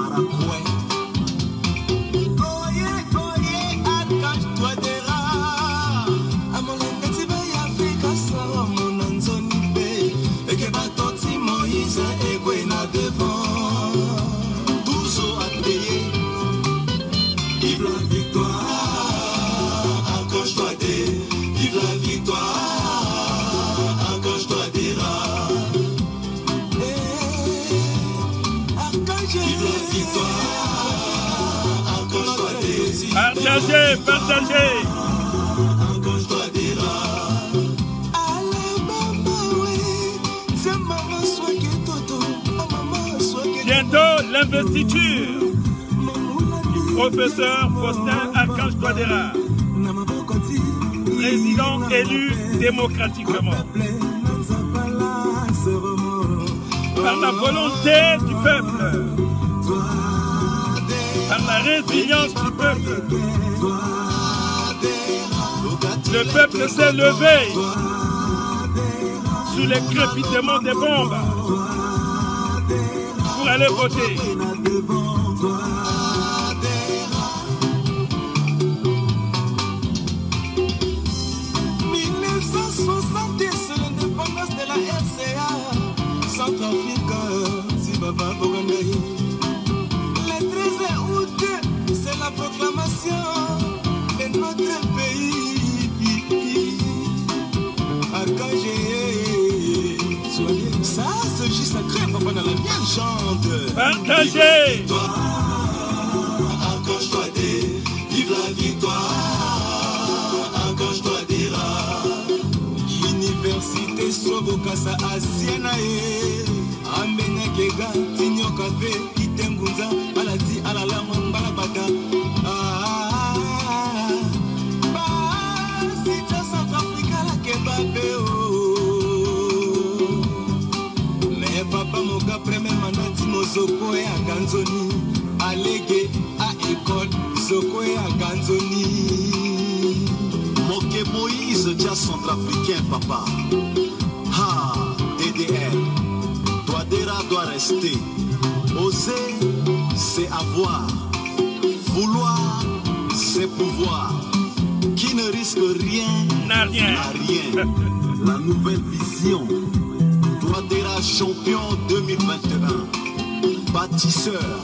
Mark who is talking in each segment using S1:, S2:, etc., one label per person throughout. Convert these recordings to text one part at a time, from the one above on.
S1: Paraguay. Oye, oye, Archange Touadéra. Amolanga Tiba Afrika Sawa Monanzoni Be. Eke Batoti Moïse Egwena devant. Toujours atelier. Vive la victoire. Archange Touadé. Vive la victoire. Archange Touadéra.
S2: Partagez, partagez. Bientôt l'investiture du professeur Faustin Archange Touadéra, président élu démocratiquement par la volonté du peuple, par la résilience du peuple. Le peuple s'est levé sous les crépitements des bombes pour aller voter.
S1: C'est l'indépendance de la RCA, Centrafrique, Zimbabwe, Bogandaï. Le 13 août, c'est la proclamation de notre pays. Archange, ça, c'est juste sacré, papa, dans la mienne chante.
S2: Partagez.
S1: Archange Touadé, vive la victoire. Archange Touadéra. Université Sobokasa Asianae. Amenekega, Tinyo Café, Kitengunza, Maladi, Alalama, Balabata. Sita Centrafrica, la Kebabe. Mais papa, mon gars, premier mandat, Mozoko et Aganzoni. Allégué à école, Zoko et Aganzoni. Moké Moïse, jazz centrafricain, papa. Ha, DDR. Touadéra doit rester. Oser, c'est avoir. Vouloir, c'est pouvoir. Qui ne risque rien
S2: n'a rien.
S1: La nouvelle vision. Touadéra champion 2021. Bâtisseur,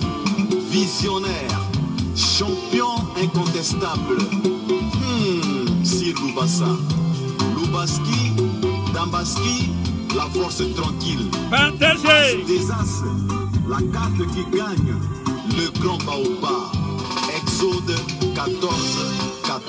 S1: visionnaire, champion incontestable. Sir Loubassa. Loubaski, Dambaski, la force tranquille.
S2: Partagez.
S1: Des As, la carte qui gagne, le grand Baobab. Exode 14, 14.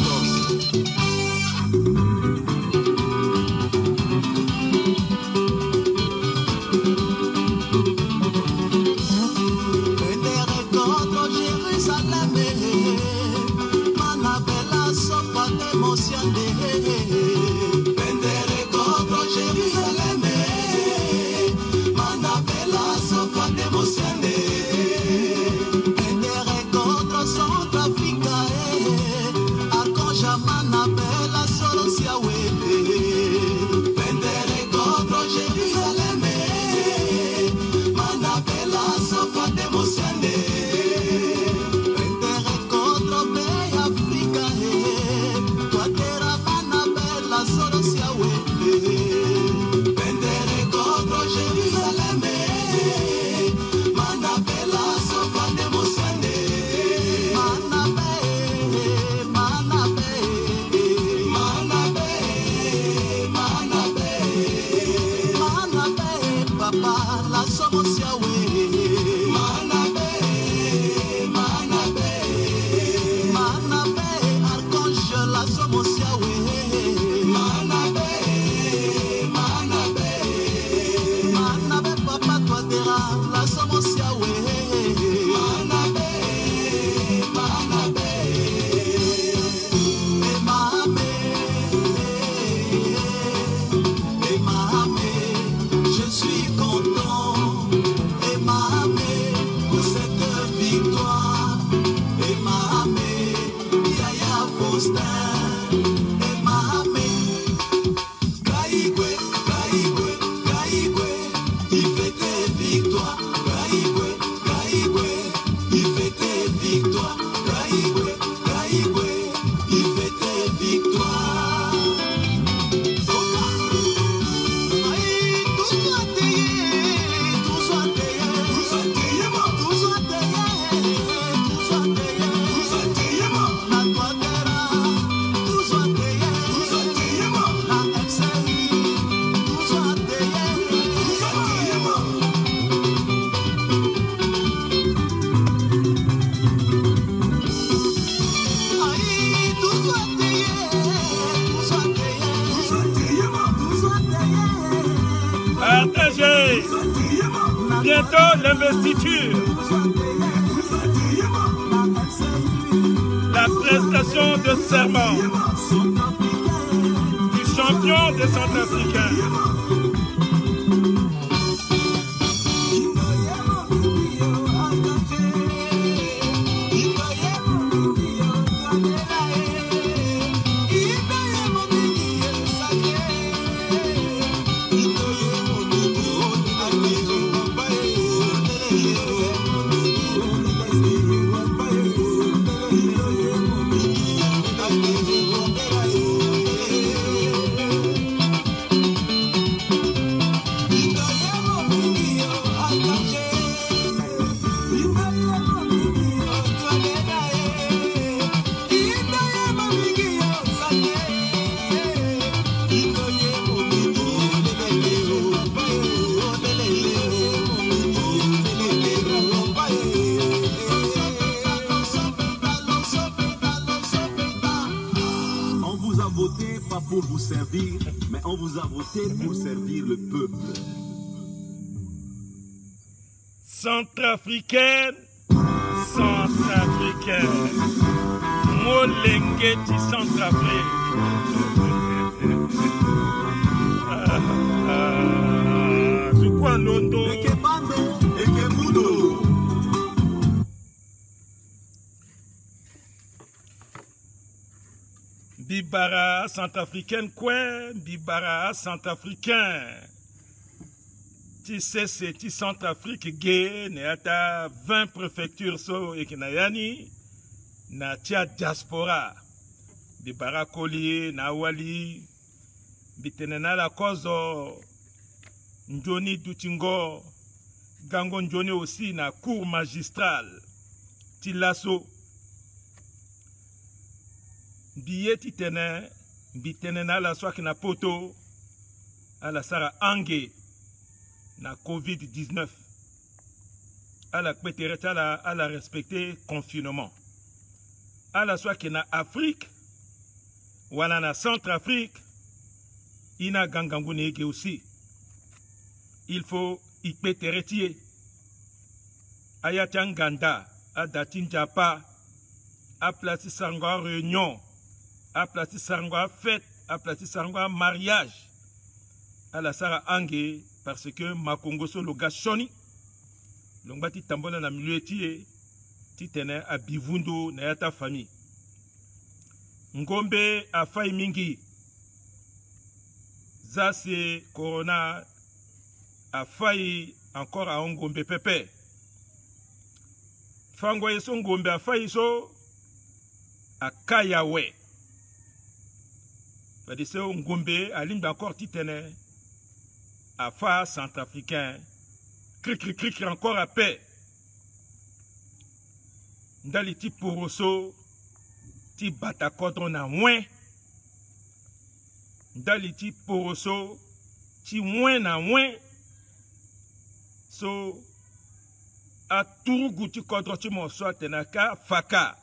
S2: bientôt l'investiture, la prestation de serment du champion des Centrafricains.
S3: Pas pour vous servir, mais on vous a voté pour servir le peuple.
S2: Centrafricaine, Centrafricaine, Molengeti Centrafrique. Zukwa Londo.
S3: Ekebando, Ekebudo.
S2: Bibara centrafricaine quoi? Bibara centrafricain. Tu sais c'est ti Centrafrique gay neata 20 préfectures so ekinayani na tia diaspora. Bibara Collier na Wali bitenena la kozo Njoni Dutingo Gango Njoni aussi na cour magistrale ti lasso. Billet titene, bitene na la soaki na poto, à la Sara Angé, na Covid-19. À la péterette, à la respecter confinement. À la soaki na Afrique, wala na Centrafrique, ina gangangu nege aussi. Il faut y péteretier. Ayatanganda, à Datinjapa, à Place Sangwa Réunion, à Place Sangwa fête, à Place Sangwa mariage, à la Sara Angé, parce que Makongo so loga shoni, longba ti tambona na milieu tie, ti tene a bivundo na yata famille. Ngombe a fai mingi, zase corona a fai encore a ngombe pepe. Fangwa yeso ngombe a fai so a kayawe. Parce que Ngombe a l'imbe encore titene à fa centrafricain. Cric encore à paix. Ndali ti poroso ti batakodro na moins. Ndali ti poroso ti moins na moins. So a turugu ti kodro ti monso tenaka faka.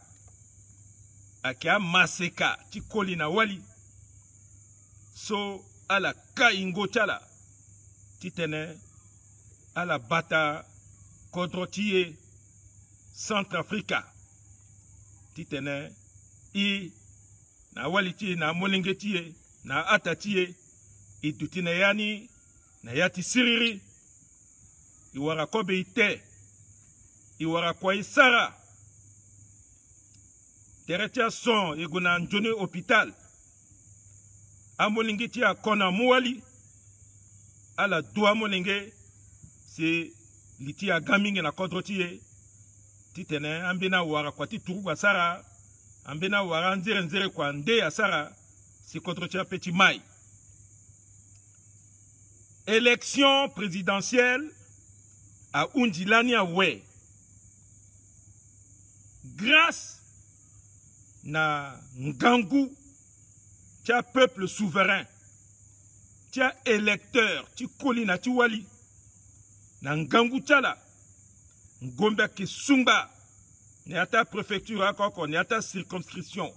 S2: Akia maseka ti koli na wali. So à la kaingo chala titene à la bata contre tie Centrafrica titene I na waliti na molengetie na atatie I dutine yani na yati siriri iwara kobe ite iwara kwa isara teretia son iguna njone hôpital Amolingeti a kona muali ala doa molenge c'est liti a gaminge na kodrotie titene ambena wara kwa tituru kwa sara ambena wara nzere kwa nde a sara si kodrotie petit mai. Élection présidentielle à Undilani Awe grâce na Ngangu tia peuple souverain, tia électeur, ti kolina ti wali, na Ngangu tala, Ngombe ki sumba, ne ata préfecture akoko, ne ata circonscription.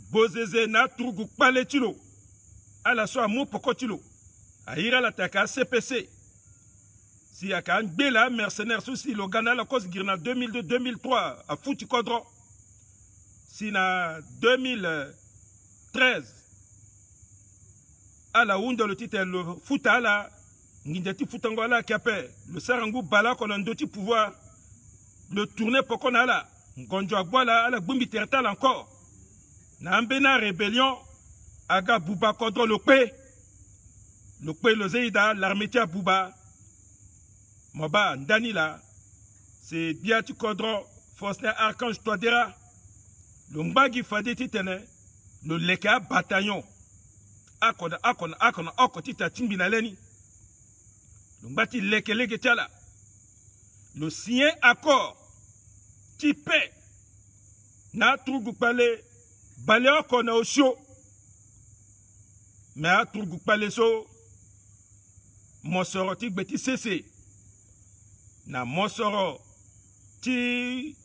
S2: Bozeze na trugu pale tilo, ala so amu poko tilo, a ira la taka CPC. si y a un bela mercenaire souci le Ghana la cause girna 2002-2003 à Fouti Kodro. Si na 2013 à la Ounda le titre le Fouta la Ngindati Foutangola qui appelle le Sarangou Bala qu'on a un petit pouvoir le tourner pour qu'on a là Ngonjo Agboala à la Bumbi Tertal encore na Ambena rébellion aga Bouba Kodro le Zeida l'armée tia Bouba Moba Danila c'est Biati Kodro Fosne Archange Toadera le Mbagi Fadeti Tene le Leka bataillon akona okotita timbina leni le Mbati Leke Tiala le signé accord type na trugu pale baleo kona osho mais a trugu pale so mosoro ti gbeti sese na mosoro ti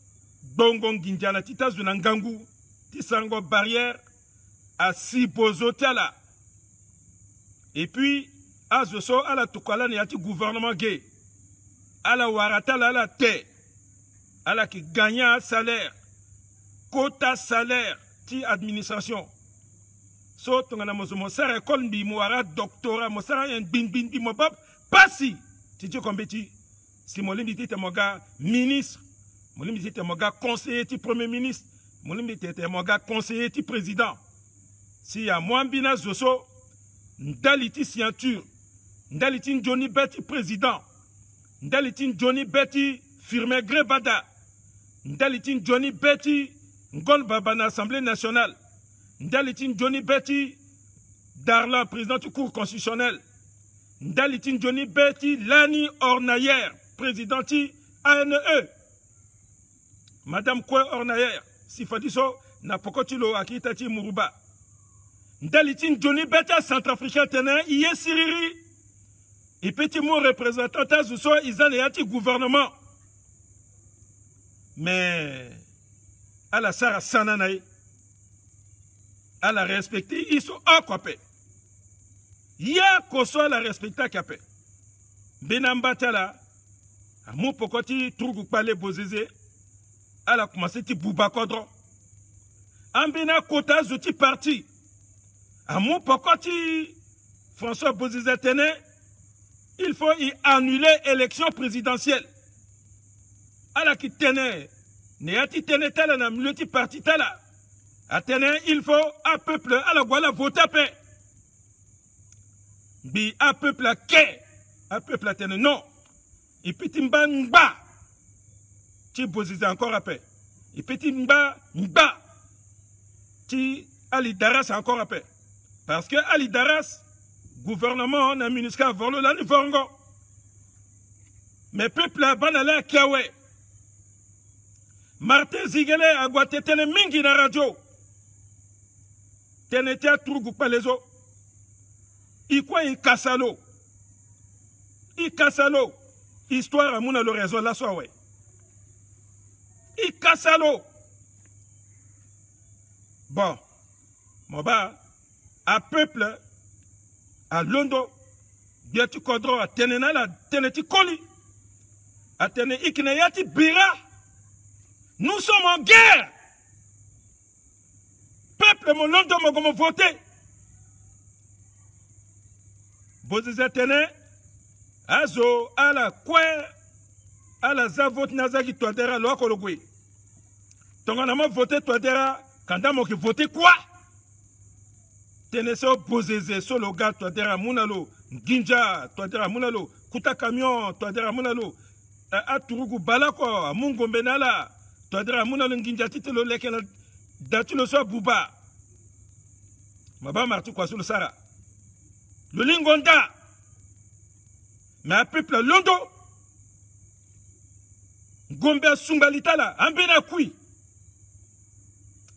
S2: bongo nginjana ti tazuna ngangu ti sango barrière à Sibozo Tiala et puis azoso ala tukala ni ati gouvernement gay ala waratala ala te ala qui gagne un salaire quota salaire ti administration so tongana mozo sara école bi moara doctorat mo sara en bin bi mo bab pasi ti kombeti si mo limiti te moga ministre mo limiti te moga conseiller ti premier ministre mo limiti te moga conseiller ti président si ya mwambina zoso ndaliti signature ndaliti Johnny Betty président ndaliti Johnny Betty firme Grebada ndaliti Johnny Betty Ngon Baba na Assemblée nationale ndaliti Johnny Betty Darlan président du cour constitutionnel ndaliti Johnny Betty Lani Ornayer président du ANE Madame Kwe Ornayer Sifadiso na pokotilo akitati Muruba ndaliti Johnny Betty centrafricain tenen iye siriri et petit mot représentant Tazuso Izaneyati gouvernement mais à la Sarah Sananaï à la respecter ils sont occupés ya koso la respecter kapé benambatala a mon pokoti trugu pale bozeze à la commencer ti Bouba Kodro ambena kota zoti parti à mon pokoti François Bozeze Tene il faut y annuler l'élection présidentielle à la qui tenait Néati tene tala na multi parti tala. Atene il faut à peuple à la voilà voter paix. Bi à peuple à ke. À peuple à tene non. Et petit mba mba. Ti Bozeze encore à paix. Et petit mba mba. Ti Ali Daras encore à paix. Parce que Ali Daras gouvernement na MINUSCA volo la ni vongo. Mais peuple à banala kiawe. Martin Zigele a guate tene mingi na radio. Tene tia trugu palezo. Ikwa i kasalo. I kasalo. Histoire à mouna le raison la soirée. I kasalo. Bon. Moba. A peuple. A Londo. Biatu Kodro a tene na la tene ti koli. A tene ikneyati bira. Nous sommes en guerre. Peuple, mon nom de mon voté. Bozeze Tene, Azo, ala kwe, ala zavot nazaki toadera loko logwe. Tonganama voté toadera, kandamo ki voté quoi? Tene so Bozeze, solo ga toadera munalo, Ginja toadera munalo, Kuta camion toadera munalo, Aturugu balako, Mungo benala. Toadera muna nginja titelo leke na datulo so Bouba. Maba martu kwa sulu sara. Le lingonda. Mais un peuple londo. Gombe sungalitala ambena kui.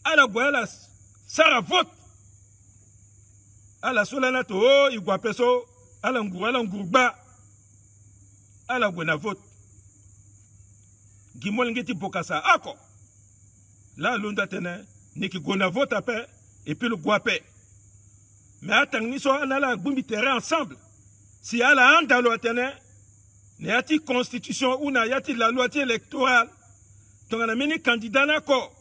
S2: Ala goyala sara vote. Ala solana to igwa peso ala ngurba. Ala gona vote. Gimol ngeti bokasa ako. La lunda tene niki gona vote paix et puis le guapé. Mais attends ni so ala la bumbi terrain ensemble. Si ala andalo tene ne yati constitution ou na yati la loi électorale donc na mini candidat nako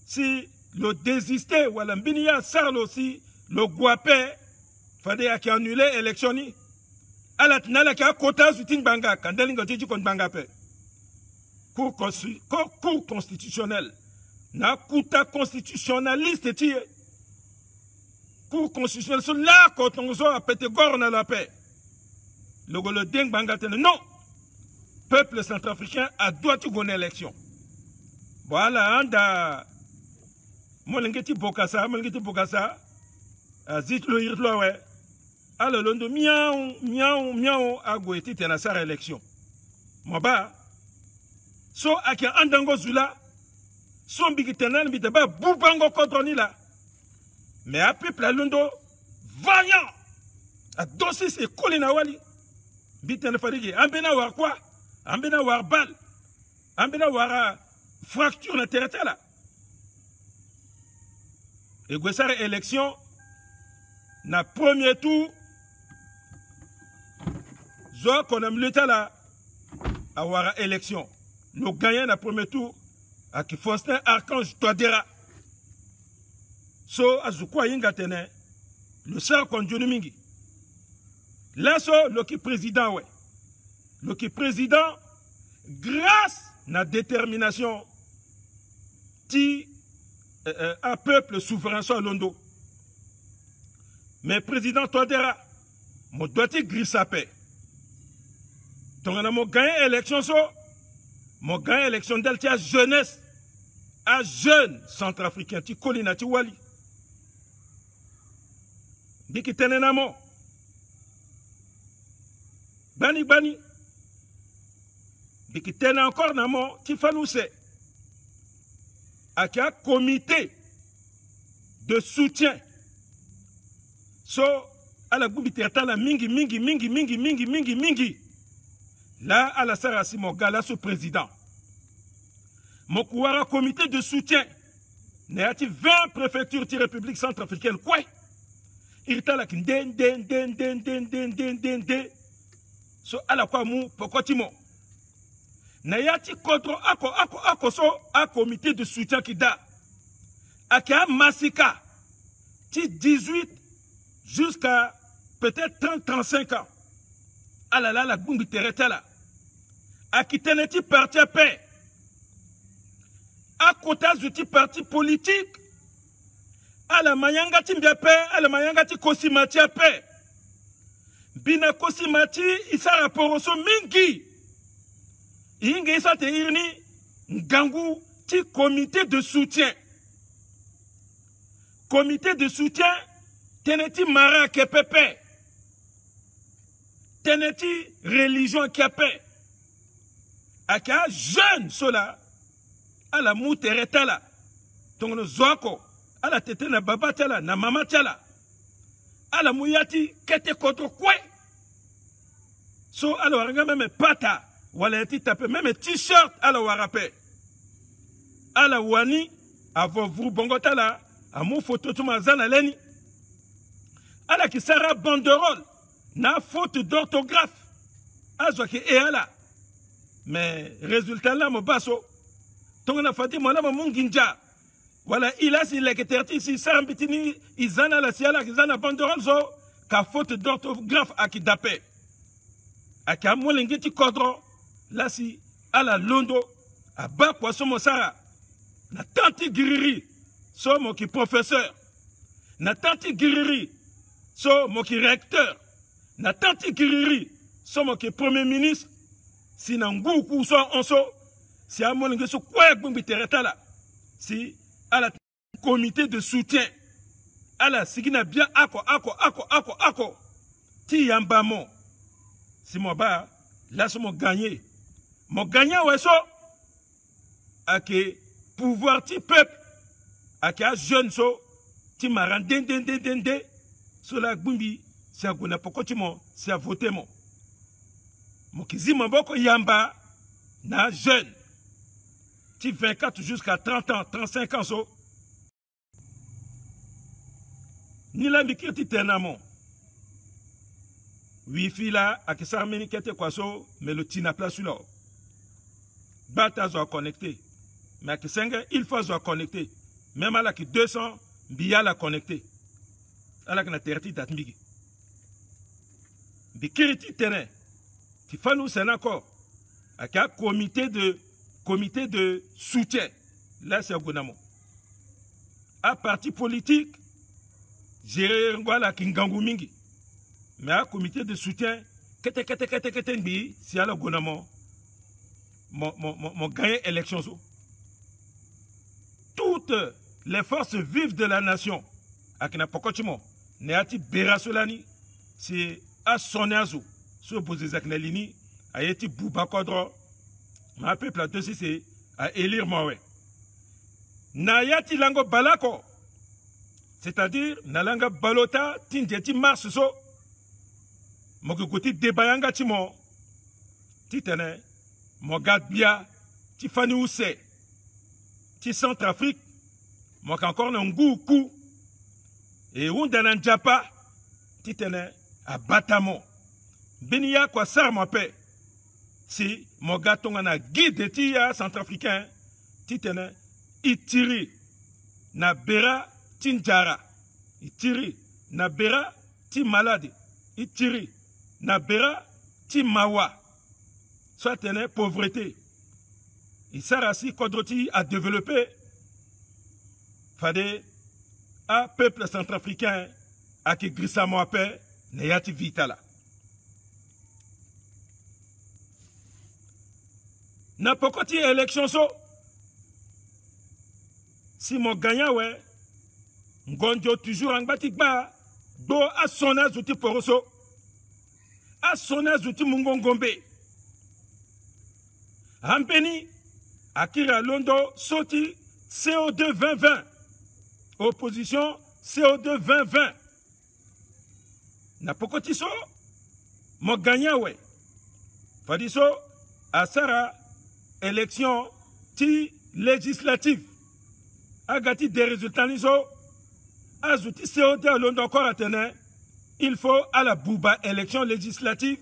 S2: si le désister wala mbini ya sarlo si le guapé fade ya ki annuler élection ni ala tinala ki quota suting banga kandeli ngoti kon banga pe cour constitutionnel na kuta constitutionnaliste ti cour constitutionnel so la ko tonzo a pété gor na la paix le ding banga tene non peuple centrafricain a droit de gagner élection voilà anda molengeti bokasa zit lo yirlo we ala londo miau agoeti tena sara élection moba so akia andango zula so mbiki tenan bite ba bubango kontroni la mais a peuple londo vaillant a dosis et kolina wali biten farigi ambena war quoi ambena war bal ambena war fracture na terre là et gwesare élection na premier tour zo konem l'état là avoir élection le gagnant na premier tour à qui Faustin Archange Touadéra so azukwa yinga tene le sar konjonu mingi là so le qui président ouais le qui président grâce na détermination ti un peuple souverain so londo mais président Touadéra mo doiti grisapé donc na mo gagné élection so mo gagné élection delta jeunesse à jeune centrafricain ti kolina ti wali biki tenenamo bani biki tene encore namo ti falouse à un comité de soutien so à la goubi tertala mingi là à la sarasi mogala ce président mokuara comité de soutien n'ayati 20 préfectures de République centrafricaine quoi il t'a la den so à la quoi mou pokotimo n'ayati contre ako so a comité de soutien qui da aka massika ti 18 jusqu'à peut-être 30-35 ans ah là là la gumbi tereta là a quitté ti parti à paix à côté du parti politique à la mayanga ti mbiape à la mayanga ti kosimati à paix bina kosimati isa rapport so mingi inge isa te irni ngangu ti comité de soutien teneti mara kepepe teneti religion kepe aka jeune sola ala mutereta la tongono zoko ala tete na baba tala na mama tala ala muyati kete koto kwe so ala waranga meme pata wala yati tape meme t-shirt ala warape ala wani avo vru bongo tala amu photo tuma zana leni ala ki sara banderole na faute d'orthographe azwa ki e ala mais résultat là mo baso tongana fati mo la mo nginja wala ila si leketerti si sambitini izana la siala izana banderole zo ka faute d'orthographe akidape aka mo lengiti kodro la si ala londo aba kwa somo sara na tanti giriri somo ki professeur na tanti giriri so mo ki recteur na tanti giriri somo ki premier ministre si na nguku so onso si amolinge so kwa gbumbi tereta la si ala comité de soutien ala sigina bien ako ti yamba mo si mo ba là so mo gagner ouais so ake pouvoir ti peuple ake a jeune so ti maran den so la gbumbi si agona pokoti mo si a voter mo kizima boko yamba na jeune ti 24 jusqu'à 30 ans 35 ans so ni la mikiti tenamo wifi là à qui s'armeni kete kwaso mais le tina place là bata zo connecté mais à qui 5 il faut zo connecté même à la qui 200 biya la connecté à la qui na terti datmigi bikiriti terrain qui fait nous c'est encore à qui comité de soutien là c'est Gonamo à parti politique gérer voilà kingangu mingi mais à comité de soutien kete bi si ala Gonamo mon gagné élection toutes les forces vives de la nation à qui n'a pas continué néati berasolani c'est à sonazo sur Bozezak Nalini a été Boubakodro ma peuple a aussi c'est à élire moi Nayati lango balako c'est-à-dire nalanga balota tinjeti mars so mokoti debayanga timo titene mogadbia ti fani use ti Centrafrique mok encore na nguku et undana njapa titene abatamo benia kwa sar mo pe si mogatonga na guide ti ya centrafricain titene itiri na bera tinjara itiri na bera ti malade itiri na bera ti mawa soit tene pauvreté il sert ainsi kodroti à développer fade à peuple centrafricain à qui grissamo paix neyati vitala na pokoti élection so si mon gagnant ouais ngonjo toujours en batikba do a sona zuti poroso a sona zuti mungongombe Hampeni akira londo soti CO2 2020 opposition CO2 2020 na pokoti so mon gagnant ouais fadiso asara élection ti législative agati des résultats niso azuti CO2 londo encore atene il faut à la bouba élection législative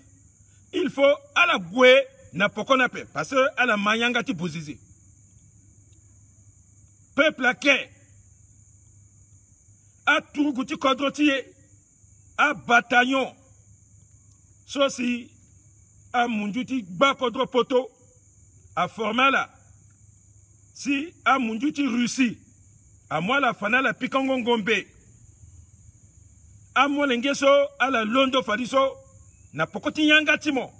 S2: il faut à la goué na pokona pe parce que à la mayanga ti bozizi peuple ake a turuguti kodrotiye a bataillon sosi a munduti bakodro poto a formala si a munduti Russie a moi la fana la pikango ngombe a molengeso a la londo fadiso na pokoti nyanga timo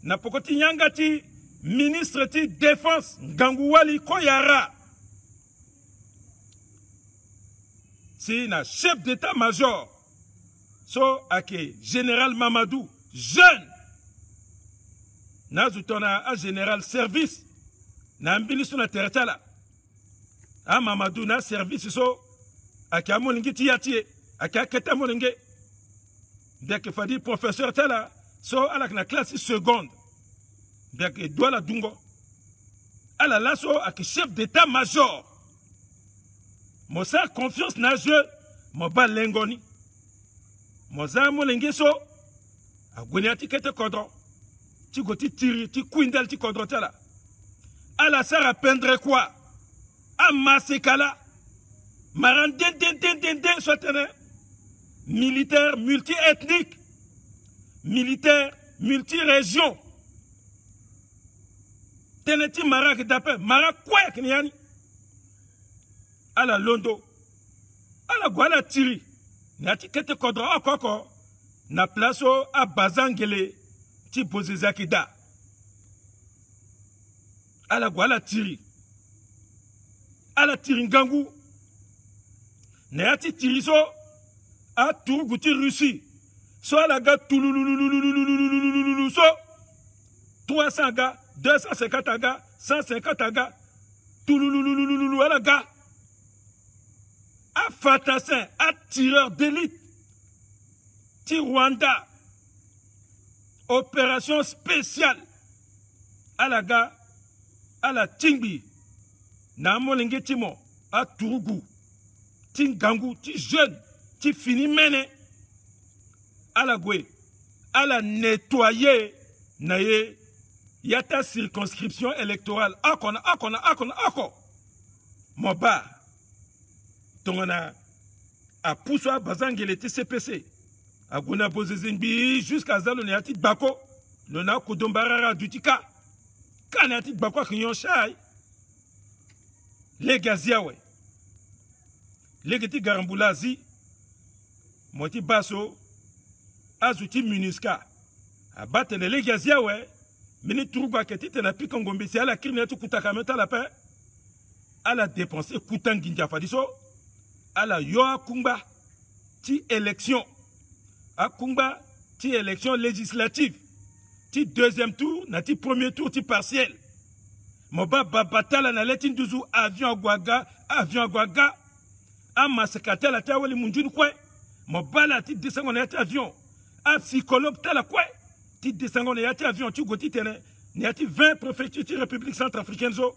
S2: na pokoti nyanga ti ministre ti défense Ganguwali Koyara si na chef d'état-major so ake général Mamadou jeune na zutona a général service na ministre na teretala a Mamadou na service so ake amolingi ti yatie ake aketa molingi dès que fadi professeur tala so à la classe seconde dès que doit la dungo à la lasso avec chef d'état-major mo sa confiance na jeu mo ba lengoni mo za mo lengeso agoniati kete kodro ti goti tiri ti kwindel ti kodro tala à la sara pendre quoi à masekala maran den sotene militaire multi-ethnique militaire multi-région teneti marak d'appel marak quoi kniani à la londo à la guala tiri nati kete kodra akoko na place à bazangele ti bozezakida à la guala tiri à la tiringangu nati tiriso a Turguti Russie soit la gars touloulou so 300 gars 250 gars 150 gars touloulou à la gars a fantassin a tireur d'élite ti Rwanda opération spéciale à la gars à la Tingbi na molenge timo a Turugu Tingangu ti jeune ti fini mene à la goué ala nettoyer naye yata circonscription électorale ako moba tongana a poussa bazangele TCPC aguna bozezimbi jusqu'à zalo yati bako lona kudombarara dutika kana yati bako kinyon shay les gaziawe les geti garambulazi moti baso azuti MINUSCA abatene les gaziawe mini turuba ketite na pikongombe si ala kirne tu kutaka meta la paix ala dépenser kutanginja fadiso ala yo akumba ti élection akumba ti élection législative ti deuxième tour na ti premier tour ti partiel moba babatala na leti nduzu avion agwaga ama sekatela taweli munjuni kwe mobala ti desango na ti avion a psychologue tala kwe ti desango na ti avion ti goti tene na ti 20 préfectures ti République centrafricaine zo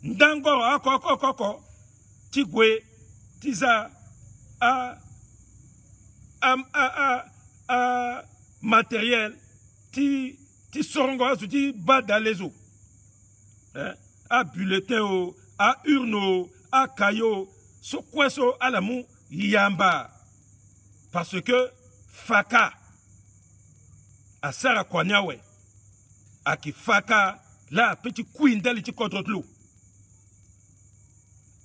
S2: ndango ako ti gwe ti za matériel ti sorongo azu ti badalezo a bulletin a urne a caillot so kweso alamu yamba parce que faka asara kwanyawe aki faka la petit kuindali ti kodrotlu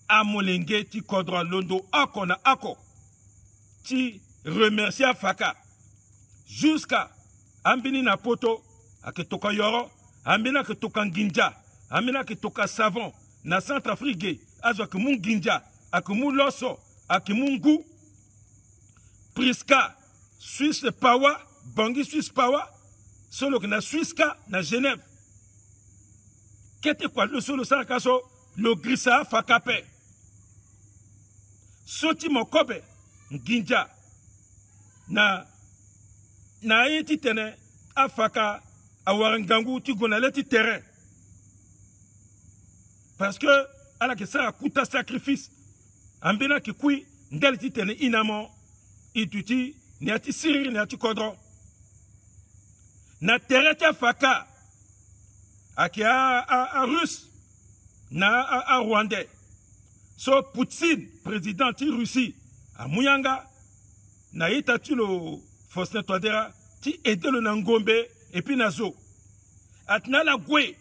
S2: amolenge ti kodro londo ako ti remercier faka jusqu'à ambini na poto ake toka yoro ambina ke toka nginja ambina ke toka savon na Centrafrique azo ke mun ginja ake mun loso ake mun ngu Priska Swiss Power Bangui Swiss Power solo ke na Swisska na Genève kete kwa lo solo sarakaso lo grisa fakape soti mokobe nginja na yeti tene afaka awarangangu ti gonaleti terrain parce que ala ke sara kuta sacrifice ambena ki kui ndel ti tene inamo ituti ni ati siriri ni ati kodro na terrain ti afaka aki a russe na a rwandais so Poutine président ti Russie a muyanga na yeta ti lo Faustin Touadéra ti edelo na ngombe et puis nazo atna la gwe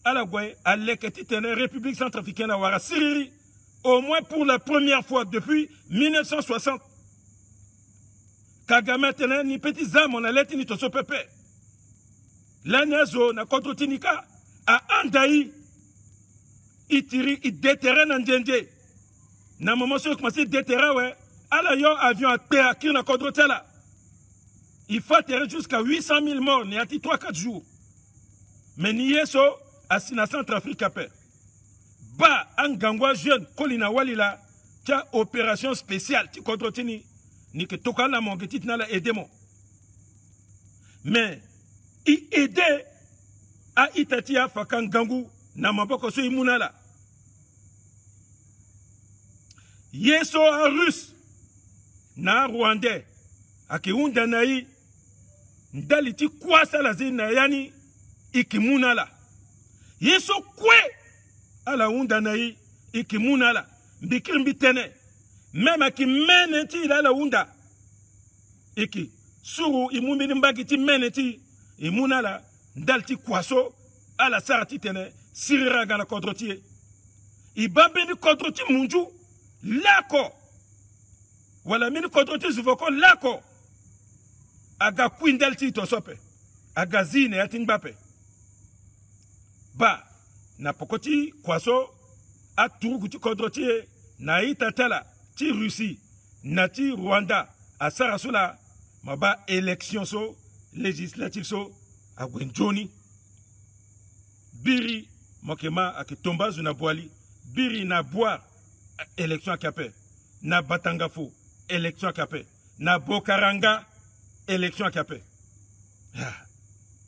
S2: ala gwe aleketi tene République centrafricaine a wara siriri au moins pour la première fois depuis 1960 Kagame tene ni petit zam on a leti ni toso pepe la nazo na contre tinika a andai itiri i déterre na njenje na moment so commencer déterre ouais ala yo avion a terre na contre tela il faut atterrir jusqu'à 800 000 morts ni ati 3-4 jours mais ni yeso asina Centrafrique paix ba angangwa jeune kolina walila tia opération spéciale ti contre tini ni ke tokala mongeti na la edemo mais i aider a itatia fakangangu na maboko so imunala yeso a russe na rwandais akiunda nai ndali ti kwasa la zina yani ikimunala yeso kwe ala unda nai ikimunala mbikir mbitene mema ki mene ti la unda iki suru imumbi mbagi ti mene ti imunala ndali ti kwaso ala sarati tene sirira gana kodrotie ibambe ni kodroti munju lako wala mini kodroti zuvoko lako aga kwindel ti tosope aga zine ya tingbape ba na pokoti kwaso a turugu ti kodroti na itatala ti Russie na ti Rwanda a sarasula maba élection so législative so a gwenjoni biri mokema akitomba zuna boali biri na boire élection akape na batangafo élection akape na bokaranga élection akape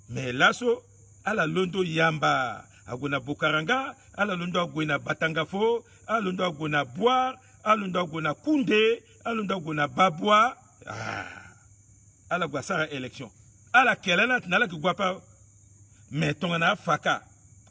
S2: mais laso ala londo yamba agona bokaranga ala londo agona batangafo ala londo agona boire ala londo agona kunde ala londo agona babwa ala guasara élection ala kelena tinala ki guapa mais tongana faka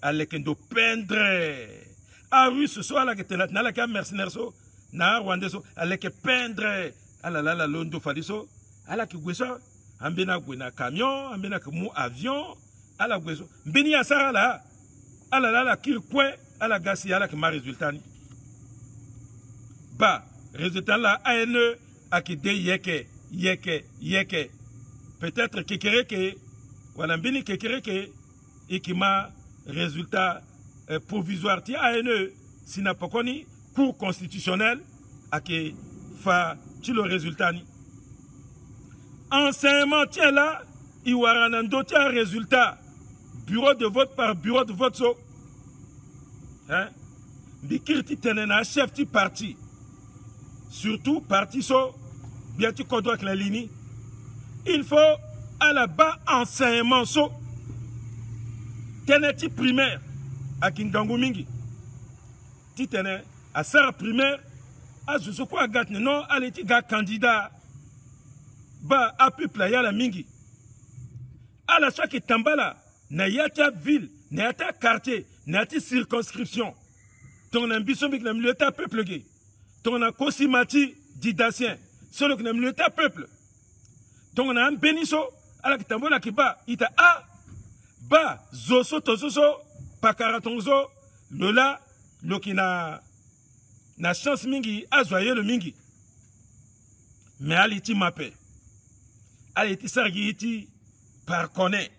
S2: ala kendo pendre a russe so ala ke tenat nala ka mercenaire so na rwandais so ala ke pendre ala la londo fadiso ala ki guesa ambena gwena camion ambena ke mu avion ala gueso mbeni asara la ala la kirkwe ala gasi ala ke ma résultat ni ba résultat la ANE akide yeke peut-être kekereke wala mbini kekereke ikima résultat provisoire ti ANE sina pokoni cour constitutionnel ake fa ti le résultat ni enseignement tiens là iwaranando tia résultat bureau de vote par bureau de vote so hein bikirti tenena chef ti parti surtout parti so bien tu connais la ligne il faut à la bas enseignement so teneti primaire à Kingangu mingi ti tene à sara primaire à ce quoi gatne non allez ti ga candidat ba a peuple ya la mingi à la soit que tambala na yata ville na yata quartier na yata circonscription ton ambition bik na milieu ta peuple ge ton a kosimati didacien solo que na milieu ta peuple ton a beniso ala que tambola ki ba ita a ba zoso tozoso pakaratonzo lola lokina na chance mingi azoyer le mingi mais aliti mape aliti sargiti par connaît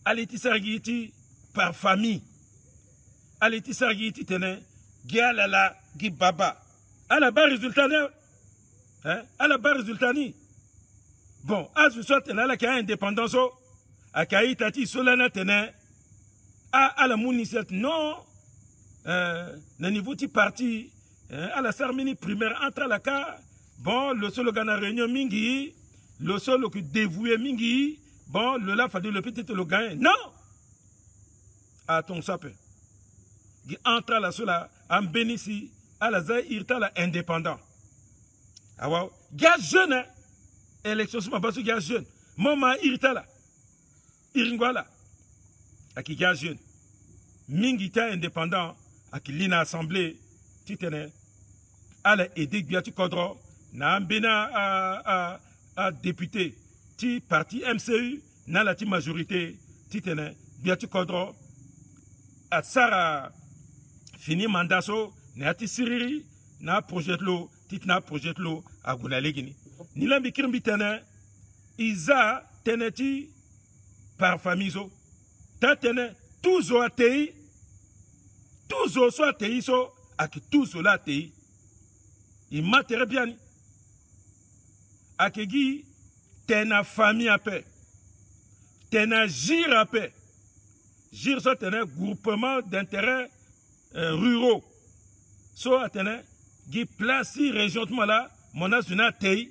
S2: aliti sargiti par famille aliti sargiti tene gialala gi baba ala ba résultat ne hein ala ba résultat ni bon azu soit tene ala ka indépendance akai tati solana tene à la municipalité non le niveau du parti à la cérémonie primaire entre la cas bon le seul gana réunion mingi le seul qui dévoué mingi bon le la fadi le petit le gain non à ton sapé qui entre la seule en bénissi à la zai irta la indépendant ah wow gars jeune élection sur ma base gars jeune maman irta la iringwala aki gars jeune mingi ta indépendant aki lina assemblée titene ala aider biatu kodro na ambena a député ti parti MCU na la ti majorité titene biatu kodro a sara fini mandat so na ti siriri na projet lo titna projet lo a gunalegini ni la bikirmbi tene iza teneti par famille so ta tene toujours atei toujours so atei so aki toujours la atei il m'intéresse bien akegi tena famille à paix tena gir à paix gir so tena groupement d'intérêts ruraux so atene gi place région là mon asuna tei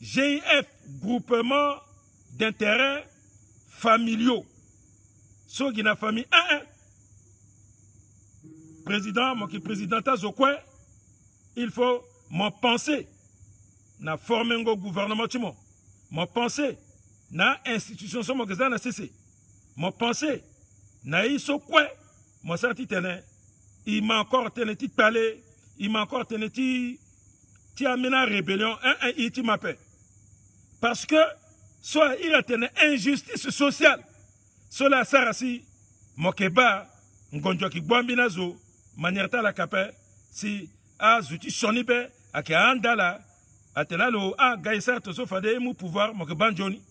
S2: GIF groupement d'intérêts familiaux so gina famille président mon qui président azokwe il faut mon penser na former un gouvernement timo mon penser na institution so mo na cc mon penser na iso kwe mon sorti tene il m'a encore tene ti palais il m'a encore tene ti amena rébellion il ti m'appelle parce que soit il a tene injustice sociale so la sarasi mokeba ngonjo ki bombi nazo manière ta la capé si a zuti sonibe ake andala atenalo a gaisa to so fade mu pouvoir mokeba njoni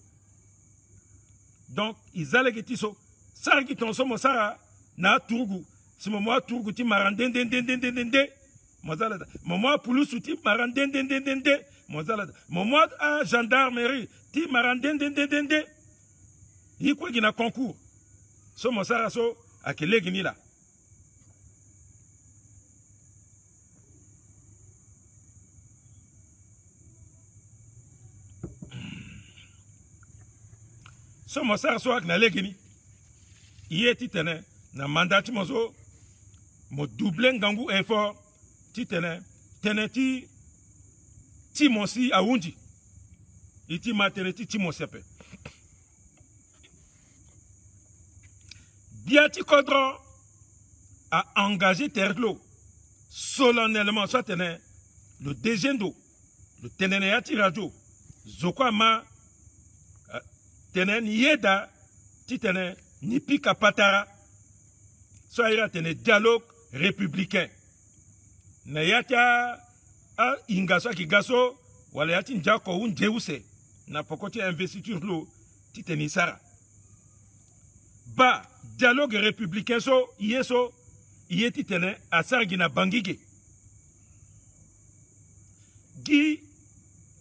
S2: donc ils allaient que so sargi ton so mo sara na turgu si mo turgu ti marandendendendendende mozala mo pulusu ti marandendendendende mozala mo a gendarmerie ti marandendendendende yiko gina concours so mo sara so akele gini la so mo sara so akele gini yeti tene na mandat mozo mo double ngangu effort ti tene ti monsi awundi iti maternité ti mosepe. Biati Kodro a engagé Terglo solennellement soit le dégendo, le Teneneati Radio, Zokwama Tenen Yeda, Titene Nipika Patara, soit il a tenu dialogue républicain. Nayata a ingaso ki gaso, wala yati njako un jeuse, na pokoti investiture lo, Titeni Sara. Ba, dialogue républicain so, iye titene a Sargina Bangige. Gi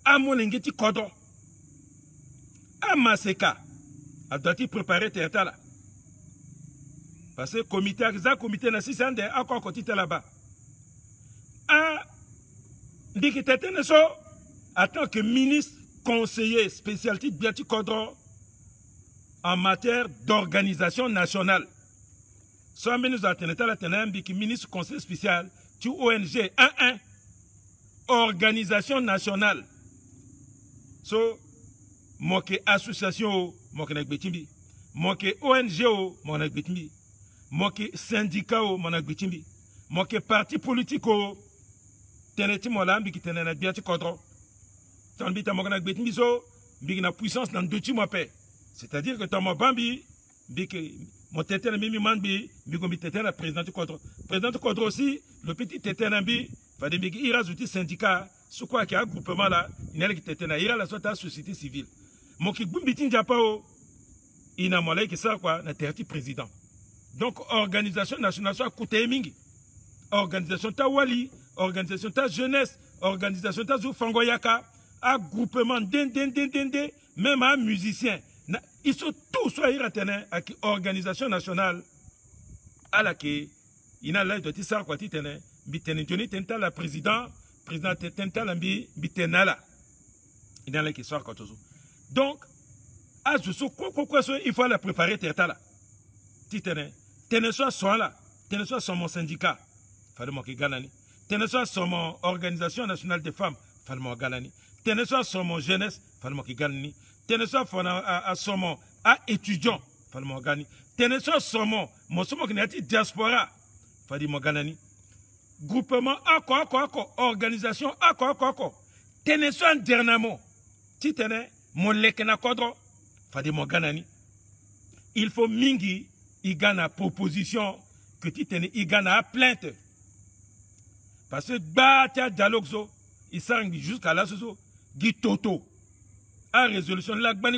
S2: amonengeti Kodro. Amaseka a doit préparer terre. Parce que le comité na 600 a quoi côté là-bas. A dit que so en tant que ministre conseiller spécialité Biati Kodro en matière d'organisation nationale. Soit ministre de ministre conseiller spécial du ONG 1-1 organisation nationale. So moke association moke nak betimbi, moke ONG o moke betimbi, moke syndicat o moke betimbi, moke parti politique o teneti molambi ki tenena Biati Kodro. Tan bita moke nak betimbi so big na puissance dans deux mois paix. C'est-à-dire que Thomas Bambi, mon tété n'a mis manbi, bigomi tété n'a président Kodro. Président Kodro aussi, le petit tété n'a mis, fallait big ira zouti syndicat, sous quoi qu'il y a un groupement là, il y a qui tété n'a ira la soit société civile. Mon qui bumbitin japao, il n'a molé qui ça quoi, n'a terti président. Donc organisation nationale soit coûté mingi, organisation ta wali, organisation ta jeunesse, organisation ta zoufangoyaka, un groupement den, même un musicien. Ils sont tous soit avec organisation nationale à laquelle il a l'air de dire ça quoi titene bitene Johnny tenta la président tenta lambi bitenala il a l'air qui sort quoi tout. Donc à ce quoi il faut la préparer teta là titene tene soit là tene soit mon syndicat fallait moi qui ganani tene soit mon organisation nationale des femmes fallait moi ganani tene soit mon jeunesse fallait moi qui ganani tene soit à somo à étudiant fallait moi gagner tene soit somo mon somo qui n'est diaspora fallait moi gagner groupement ako organisation ako tene soit dernièrement ti tene mon lekena Kodro fallait moi gagner il faut mingi igana proposition que ti tene igana plainte parce que batia dialogue so il sang jusqu'à là so gi toto à résolution la gbani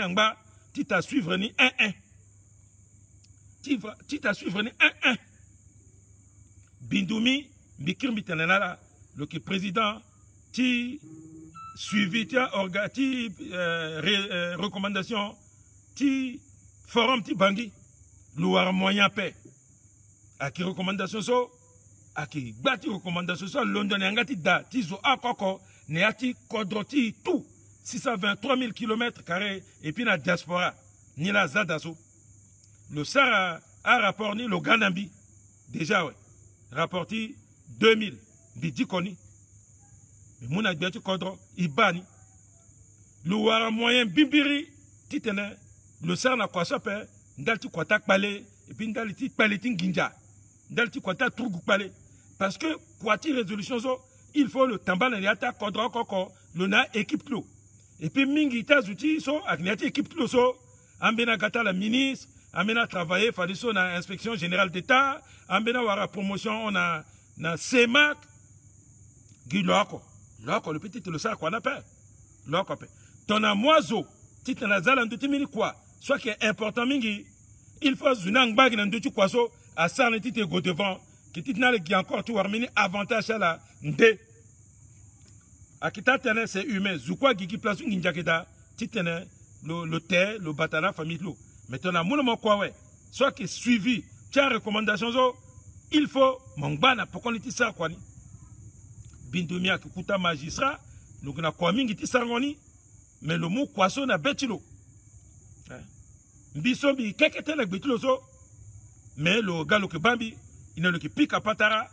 S2: angba ti ta suivre ni 1-1 ti ta suivre ni 1-1 Bindoumi bikir bitenana le président ti suivi ti recommandation ti forum ti bangi louar moyen paix a qui recommandation so a qui bati recommandation so London ngati da ti zo akoko ne ati Kodro ti tout 623 000 km² et puis la diaspora, ni la Zadaso. Le SAR a rapporté le Ganambi. Déjà, ouais. Rapporté 2000. Bidikoni. Mais mon Biati Kodro, Ibani. Le Wara moyen Bimbiri, Titene. Le SAR n'a quoi ça fait. Ndalti Kwatak Palé. Et puis Ndalti Paletin Ginja. Ndalti Kwatak Trougou Palé. Parce que, Kwati résolution, il faut le Tambal Niata Kodro Koko. Le na équipe clou. Et puis, mingi ta zouti, so, ak équipe tout so, ambena gata la ministre, ambena travailler, fadiso na inspection générale d'État, ambena wara promotion, on a, na CEMAC, Guy Loako, le petit, le sac qu'on appelle, Loako, ton amoiseau, titre na zalan de timini quoi, soit qui est important mingi, il faut zunang bag nan de tu quoi so, à ça, le titre go devant, qui titre na le qui encore tout warmini avantage à la, nde, Akita tene c'est humain. Zoukwa gigi place nginjakeda. Titene le terre, le batana famille lo. Maintenant mon quoi ouais. Soit que suivi. Tiens recommandation zo. Il faut mongbana pour qu'on ait ça quoi ni. Bindomia kukuta magistrat. Nous na quoi mingi ti sangoni. Mais le mot kwaso na betilo. Bisombi kekete le betilo zo. Mais le gars le bambi il ne le qui pique à patara.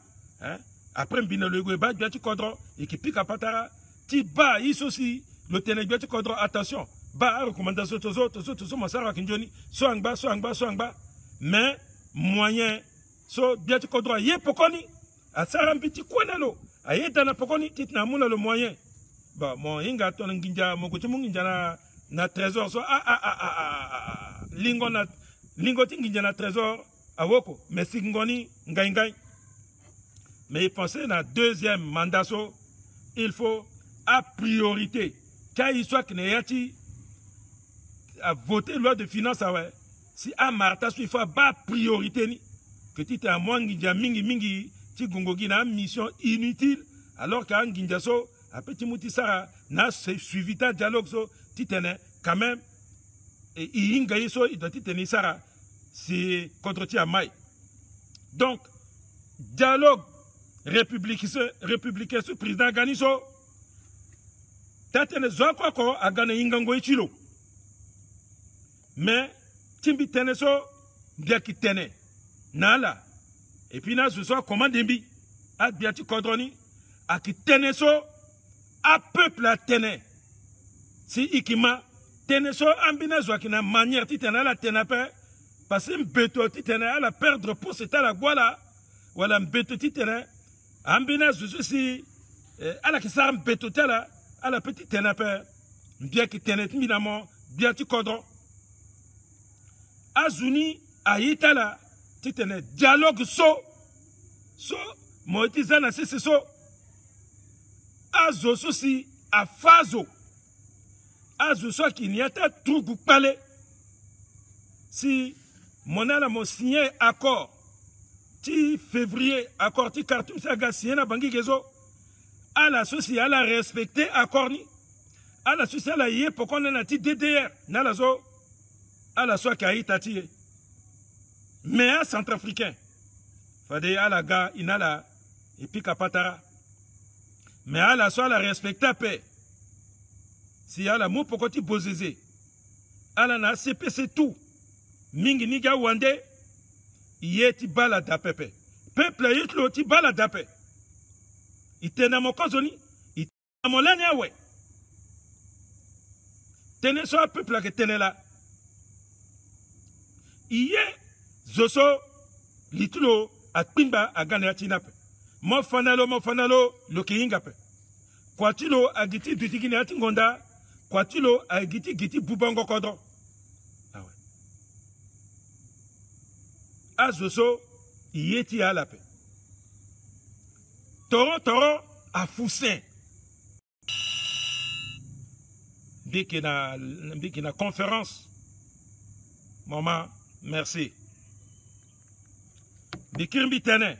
S2: Après, Biati Kodro, et qui pique à Patara, ti ba, aussi, le ténèbre kodro attention ba recommandation tozo masara kinjoni so angba mais moyen so bien kodro ye pokoni asara mbiti kwenelo ayeta na pokoni titna muna le moyen ba mon inga ton nginja mokuti munginja na trésor so lingo tinginja na trésor awoko mais singoni ngai mais pensez na deuxième mandat so il faut à priorité quand il soit qu'il à voter loi de finances si à Martha il faut pas priorité ni que tu es à moins mingi ti gongogi na mission inutile alors qu'à nginja so a petit mouti sara na suivi ta dialogue so ti tene quand même et inga so il doit tenir sara c'est contre ti amai donc dialogue républicain sur président Ganiso tatene zoko agana ingango ichilo mais timbi teneso bien ki tene nala et puis na zo commande mbi a biati kodroni a ki teneso a peuple a tene si ikima teneso ambina zo kina manière ti tene la tenape parce que mbeto ti tene la perdre pour c'est la gwala wala mbeto ti tene ambina zo si ala ki sar mbeto tela ala petite tenape bien ki tene minamo bien ti kodro azuni ayitala titene dialogue so moitizana sisi so azo so si afazo azo so ki niata trugu pale si monala mo signé accord ti février accord ti Khartoum saga signé na bangi gezo ala so si ala respecter accord ni ala so si ala ye pokona na ti DDR na la zo ala so ka itati mais à centrafricain fade ala ga inala et puis kapatara mais ala so ala respecta paix si ala mo pokoti bozeze ala na CPC tout mingi niga wande yeti bala da pepe peuple yitlo ti bala da pe itena mokozoni itena molani awe tene so peuple ke tene la iye zoso litlo akpimba agana tinape mo fanalo lo kinga pe kwatilo agiti dutigini atingonda kwatilo agiti bubango kodo awe azoso yeti alape toro a Foussin bikina conférence maman merci bikirmbi tene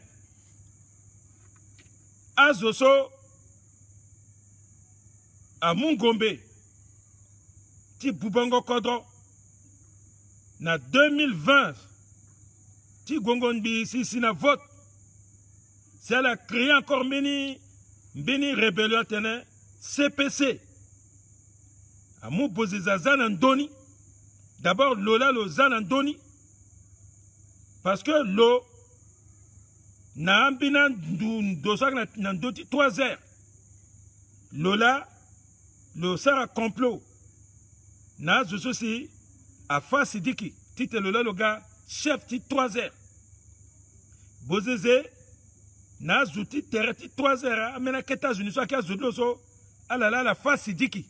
S2: azoso a Mungombe ti bubango kodro na 2020 ti gongonbi si na vote si elle a créé encore Beni rébellion tene CPC a mou boziza zanandoni d'abord lola lo zanandoni parce que lo na ambina dosak na ndoti 3 heures lola lo sara complot na zoso si a fa sidiki tite lola lo ga chef ti 3 heures bozeze na zuti tereti 3 heures amena ke États-Unis so ka zudlo so ala la fa sidiki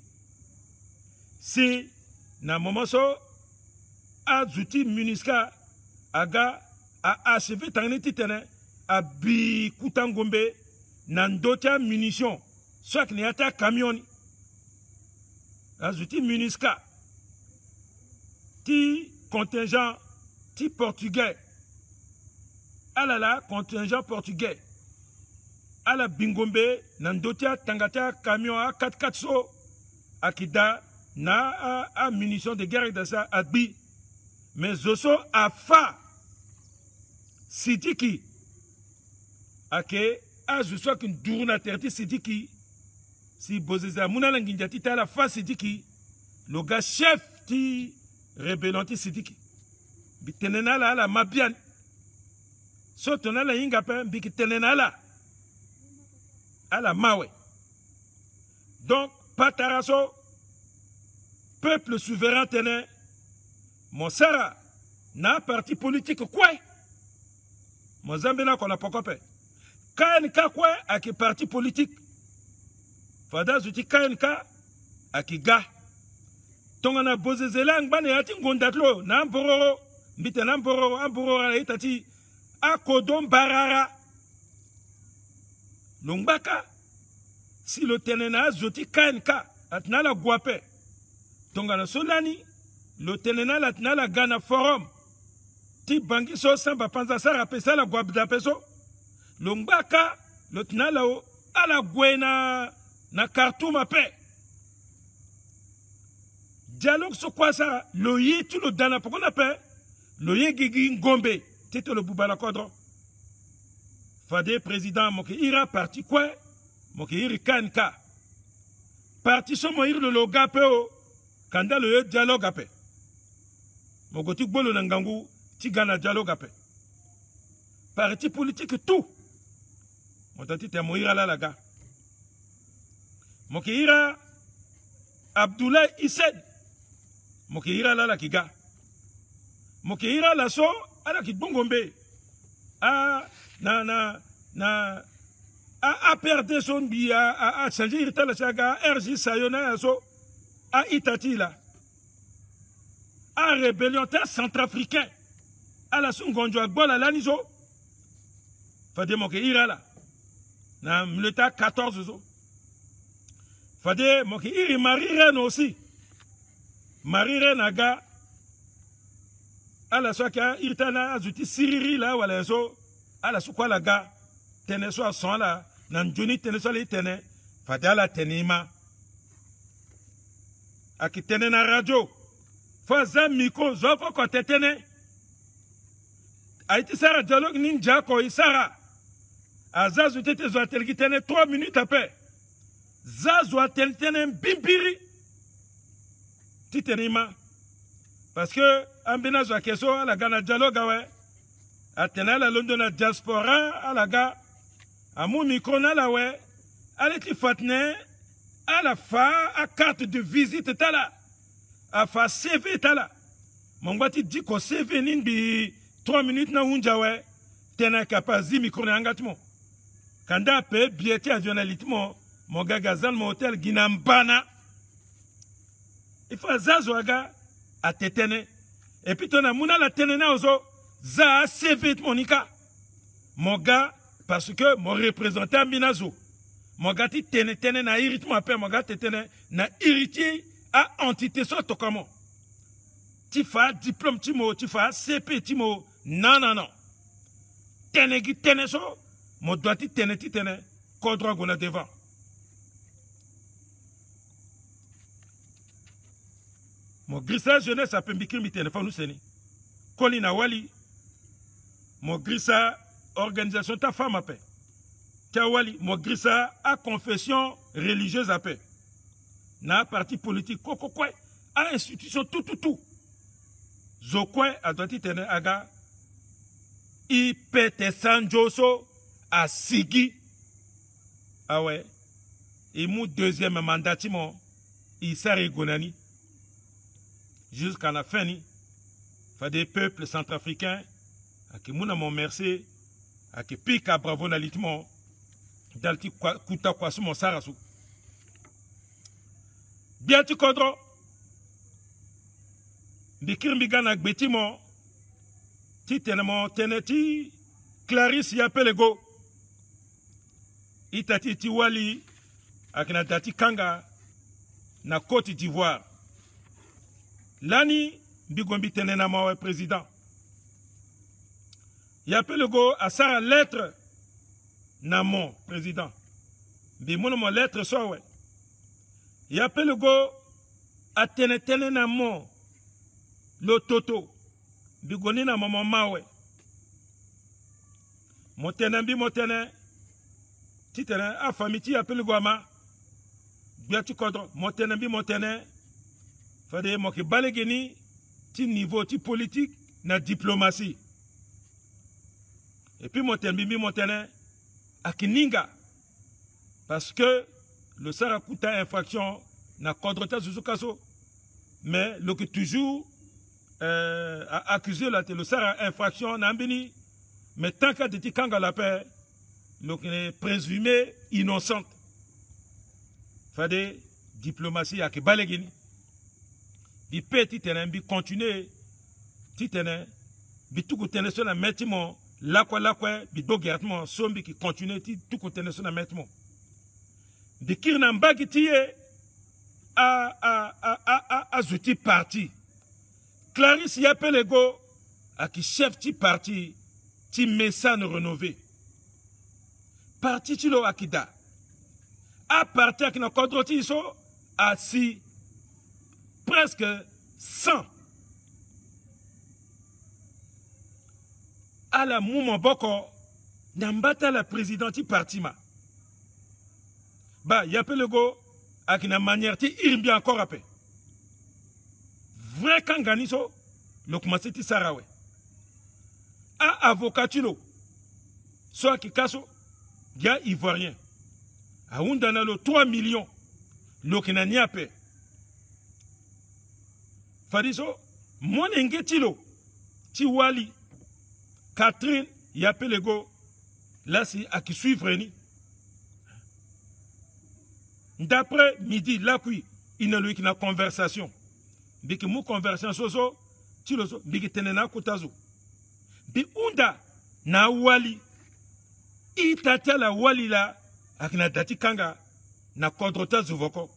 S2: si na moment so a zuti MINUSCA aga a achevé tangni titene a bi kutangombe na ndota munition soit ni ata camion a zuti MINUSCA ti contingent ti portugais alala contingent portugais ala bingombe na ndota tangata camion a 4x4 so akida na a munition de guerre de ça adbi mais zoso a fa sidiki ake a zoso kin duruna terti sidiki si bozeza munala nginjati tala fa sidiki le gars chef ti rébellion ti sidiki bitenena la mabian so tonala inga pe biki tenena la mawe donc pataraso peuple souverain tene mon sara na parti politique quoi mon zambena qu'on a pas copé KNK quoi aki parti politique fada zuti KNK aki ga tongana bozezela ngbane ati ngondatlo na mbororo mbite na mbororo ala itati akodon barara longbaka si le tenena zoti KNK atna la guape tongana solani le tenena atna la Ghana forum ti bangi so samba panza sara pesa la guabda peso longbaka le tna la o ala gwena na Khartoum ape dialogue sur quoi ça le yi tout le dana pourquoi on appelle le yi gigi ngombe tete le boubala kodro fade président moke ira parti quoi moke iri kanka parti so mo iri le loga pe o kanda le dialogue ape mogoti bolo na ngangu ti gana dialogue ape parti politique tout motati te mo ira la laga moke ira Abdoulaye Issed moke ira la kiga moke ira la so ala ki bongombe a perdu son bi a changer irta la chaga RJ sayona so a itati la a rébellion ta centrafricain ala son gonjo agbola la nizo fade moke ira la na mleta 14 zo fade moke iri Marie-Reine aussi Marie-Reine aga ala so ka irtana azuti siriri la wala so ala so kwa laga tene so son la nan joni tene so le tene fade ala tenima akitene na radio faza miko zoko ko tetene aiti sara dialogue ninja ko isara azazu tete zo telgitene 3 minutes après zazu teltene bimbiri titenima parce que ambina zo keso ala gana dialogue ouais atena la London la diaspora ala ga amu micro na la ouais ale ti fatne ala fa a carte de visite tala a fa CV tala mongwati di ko CV nimbi 3 minutes na unja ouais tena kapazi micro na angatmo kanda pe bieti avionnalitmo mon gagazan mon hôtel ginambana il faut zazo aga a tetene et puis ton amuna la tenena ozo za CV monika mon gars parce que mon représentant minazo mon gars ti tene na irritmo après mon gars tetene na irrité à entité so to comment ti fa diplôme ti mo ti fa CP ti mo non tene gi tene so mon doit ti tene kodro gona devant mon grissa jeunesse a pembikir mi téléphone seni Colina Wali mon grissa organisation ta femme appelle ta Wali mon grissa a confession religieuse appelle na parti politique koko quoi a institution tout zo quoi a doit tene aga ipete sanjoso a sigi ah ouais et mon deuxième mandat timo Issari Gonani jusqu'à la fin, il y a des peuples centrafricains qui m'ont mon merci, qui piquent à bravo dans l'itmo, dans le kuta kwasu mon sarasu. Bien tu kodro, bikir bigana gbetimo, ti tenemo teneti, Clarisse yapelego, itati ti wali, akina tati kanga, na Côte d'Ivoire. Lani bigombi tenena mawe président. Yapele go a sara lettre na mon président. Bi mon lettre so we. Yapele go a tenena na mon lo toto. Bigoni na mama mawe. Motene bi motene. Titene a famille ti yapele go ama. Biatu kodro motene bi motene. Fade moki balegeni ti niveau ti politique na diplomatie. Et puis montene akininga parce que le Sarakuta infraction na kodrota Suzukaso mais le que toujours a accusé la Telosara infraction n'ambini, mais tant qu'à dit kanga la paix, le qui est présumé innocente. Fade diplomatie à Kebalegini. Bi petit tenen bi continuer titenen bi tout tenen sur la mettement lakwa bi dogertement sombi qui continue tout tenen sur la mettement. Bi kirna mbagi tiye a zouti parti. Clarisse yappelle go à qui chef ti parti ti messane renové. Parti ti lo akida. A parti qui n'a contre ti so a si presque 100. À la mouvement boko n'ambata la présidente parti ma. Ba yappelle go à qui n'a manière ti irbi encore après. Vrai kanganiso le commencé ti sarawe. A avocat tilo soit qui kaso ya ivoirien. A undana lo 3 millions lo kinani ape. Fadiso mon engetilo ti wali Catherine yappelle go là si à qui suivre ni. D'après midi là qui il ne lui qui na conversation. Biki mu conversation soso tiloso biki tenena kutazo. Bi unda na wali itata la wali la akina dati kanga na kodrota zuvoko.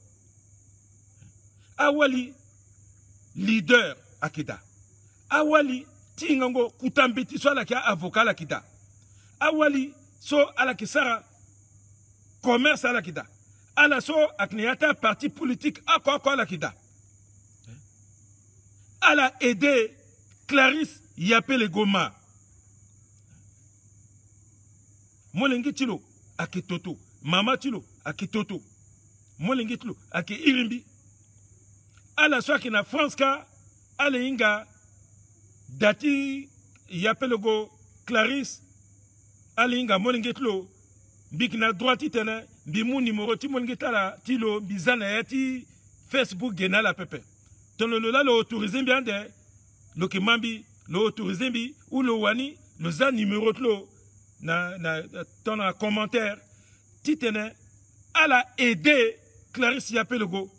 S2: Awali leader akida. Awali tingango kutambiti so la kia avocat la kida. Awali so ala kisara commerce ala kida. Ala so akniata parti politique akwa la kida. Elle a aidé Clarisse Yappelle Goma. Molengi tilo ake toto. Mama tilo ake toto. Molengi tilo ake irimbi. Elle a soit qui na France ka ale inga dati Yappelle Go Clarisse ale inga molengi tilo bik na droite tene bi mon numéro ti molengi tala tilo bizana ti Facebook gena la pepe. Là, le autorisé bien de le mambi, le autorisé bi ou le wani, le za numéro de l'eau, ton commentaire, titene, elle a aidé Clarisse Yappelle Go.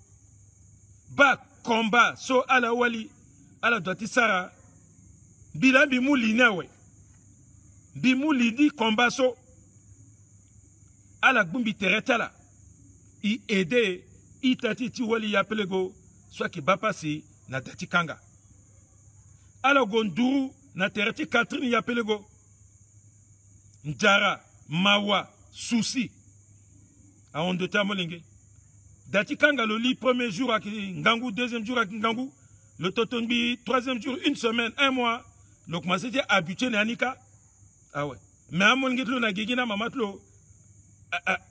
S2: Ba combat, so ala wali, ala doiti sara, bila bimou linawe, bimou lidi combat so, ala gumbi teretala, i aidé, itati ti wali Yappelle Go. Soit qui va passer na dati kanga. Alors gonduru na tereti Catherine Yappelle Go. Njara, mawa, souci. A on de tamolenge. Dati kanga le lit premier jour à Ngangou, deuxième jour à Ngangou. Le totonbi, troisième jour, une semaine, un mois. Donc moi c'était habitué na Anika. Ah ouais. Mais à mon gitlo na gigina mamatlo.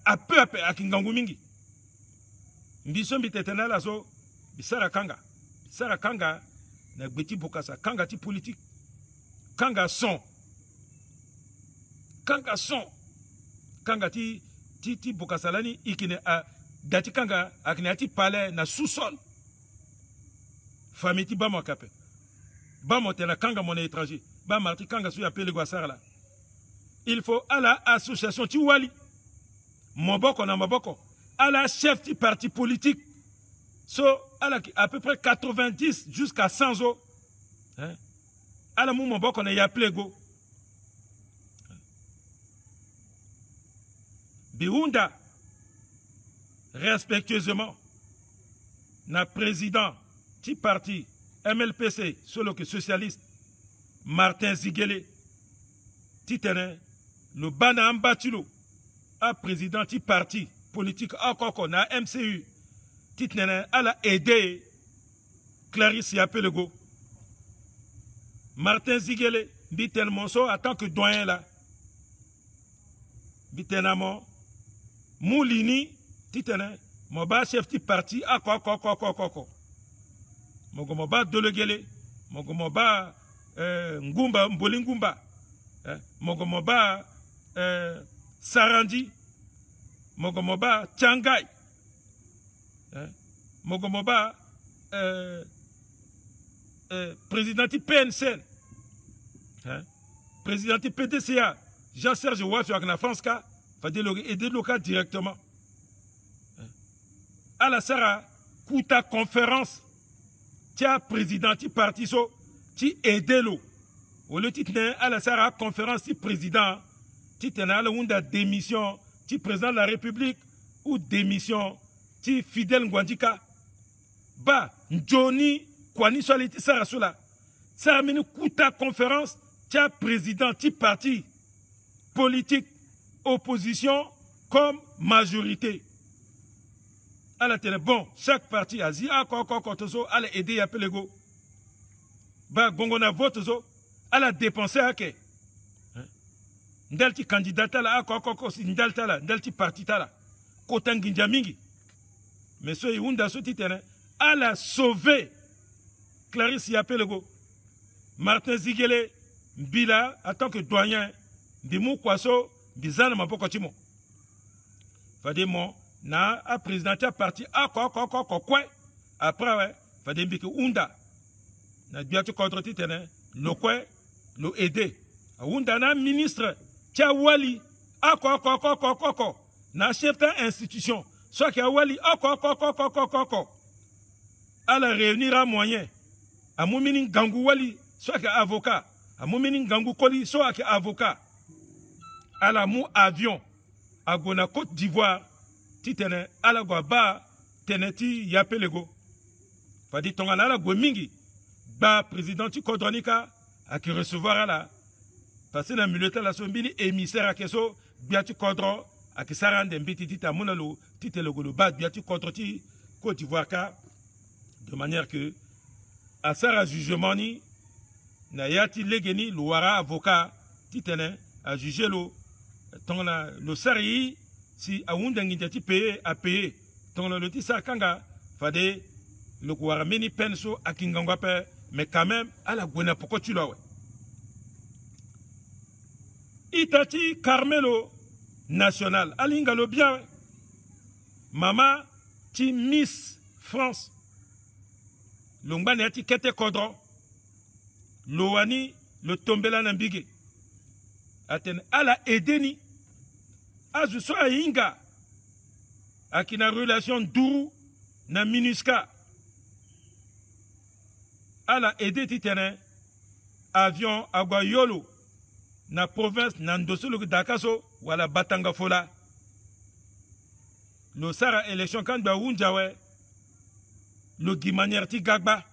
S2: À peu à Ngangou mingi. Mbison bitetena la so. Bisara kanga na gbeti bokasa kanga ti politique kanga son kanga ti bokasa lani ikine a dati kanga akine ati palais na sous-sol famille ti ba mo kape ba mo tena kanga mon étranger ba marti kanga su Yappelle Go asara la il faut à la association ti wali moboko na moboko à la chef ti parti politique. So, à peu près 90 jusqu'à 100 ans. À la moment où on a Yappelle Go. Biunda, respectueusement, na président du parti MLPC, solo que socialiste, Martin Ziguele, titene, le bana ambatulo, a président du parti politique Akoko, na MCU, titene, elle a aidé Clarisse Yappelle Go. Martin Ziguele, Bitel Monso, en tant que doyen là. Bitenamo, Moulini, titene, Moba chef du parti, Akoko. Moba Dolegele, Moba Ngumba, Mbolingumba, Moba Sarandi, Moba Changai, Mogomoba président du PNCN, hein, président du PDCA, Jean-Serge Ouafi avec la France, il faut aider le cas directement. À la Sarah, Kouta conférence, tu as président du parti, tu aides l'eau. Au lieu de à la Sarah conférence du président, tu as la démission, tu président de la République ou démission, tu Fidel Ngwandika. Ba, Johnny, Kwani Soliti Sarasula. Ça a mené Kouta conférence, tu as président du parti politique, opposition comme majorité. À la télé, bon, chaque parti a dit, à la aider à Pelego. Bah, Gongona vote, à la dépenser à qui? Ndalti candidat là, si ndalta là, ndalti parti là, Kotangi Jamingi. Mais ce Yunda Sotitene, à la sauver. Clarisse Yapelego. Martin Ziguele, Bila, en tant que doyen, Bimou Kwaso, Bizana Mapokotimo. Fademo, na a présidenté à parti a quoi après ouais fallait mbiki unda na biatu contre titene le quoi le aider unda na ministre tia wali a quoi na chef d'institution soit qui a wali a quoi à la réunir à moyen à mominin gangu wali soit qui avocat à mominin gangu koli soit qui avocat à la mou avion à Gona Côte d'Ivoire titene ala gwa ba teneti yapelego fadi tongana ala gwa mingi ba président ti kodronika a qui recevoir ala parce na militaire la sombini émissaire a keso biati kodro a qui sarande mbiti tita monalo titelego lo ba biati kodro ti Côte d'Ivoire ka de manière que à sara jugement ni na yati legeni lo wara avocat titene a juger lo tongana lo sari si Aounda Ngindati paye à payer, ton le petit Sarkanga, fade le Kouarameni penso à Kingangwape, mais quand même à la Gwena pourquoi tu l'as. Itati Carmelo National, Alingalo bien, Mama ti Miss France, Longbaneti Kete Kodron, Loani, le Tombela Nambige, Aten ala Edeni. Je suis à Inga, à qui na relation Dourou, na Minuska. À la aide titane, avion Aguayolo, na province Nandoso le Dakaso, ou à la Batanga Fola. Le Sara élection quand Baounjawe, le Guimanerti Gagba.